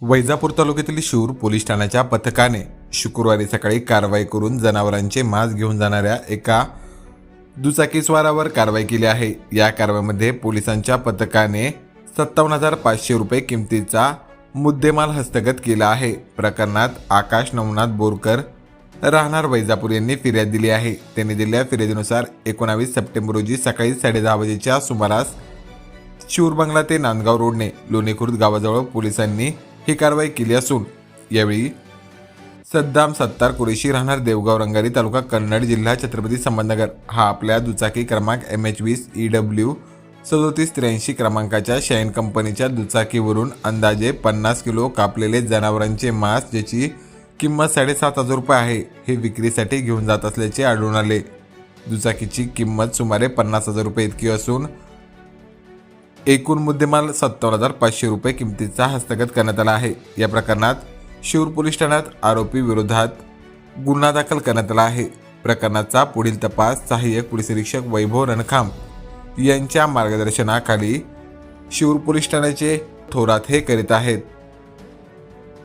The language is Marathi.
वैजापूर तालुक्यातील शिऊर पोलीस ठाण्याच्या पथकाने शुक्रवारी सकाळी कारवाई करून जनावरांचे मांस घेऊन जाणाऱ्या एका दुचाकीस्वारावर कारवाई केली आहे। या कारवाईमध्ये पोलिसांच्या पथकाने 57,500 रुपये किमतीचा मुद्देमाल हस्तगत केला आहे। प्रकरणात आकाश नवनाथ बोरकर राहणार वैजापूर यांनी फिर्याद दिली आहे। त्यांनी दिलेल्या फिर्यादीनुसार 19 सप्टेंबर रोजी सकाळी 10:30 वाजेच्या सुमारास शिऊर बंगला ते नांदगाव रोडने लोणीखुर्द गावाजवळ पोलिसांनी ही कारवाई केली असून यावेळी सद्दाम सत्तार कुरेशी राहणार देवगाव रंगारी तालुका कन्नड जिल्हा छत्रपती संभाजीनगर हा आपल्या दुचाकी क्रमांक MH20 EW 3783 क्रमांकाच्या शाईन कंपनीच्या दुचाकीवरून अंदाजे 50 किलो कापलेले जनावरांचे मांस ज्याची किंमत 7,500 रुपये आहे हे विक्रीसाठी घेऊन जात असल्याचे आढळून आले। दुचाकीची किंमत सुमारे 50,000 रुपये इतकी असून एकूण मुद्देमाल 57,500 रुपये किमतीचा हस्तगत करण्यात आला आहे। या प्रकरणात शिऊर पोलीस ठाण्यात आरोपी विरोधात गुन्हा दाखल करण्यात आला आहे। प्रकरणाचा पुढील तपास सहाय्यक पोलीस निरीक्षक वैभव रणखाम यांच्या मार्गदर्शनाखाली शिऊर पोलीस ठाण्याचे थोरात हे करीत आहेत।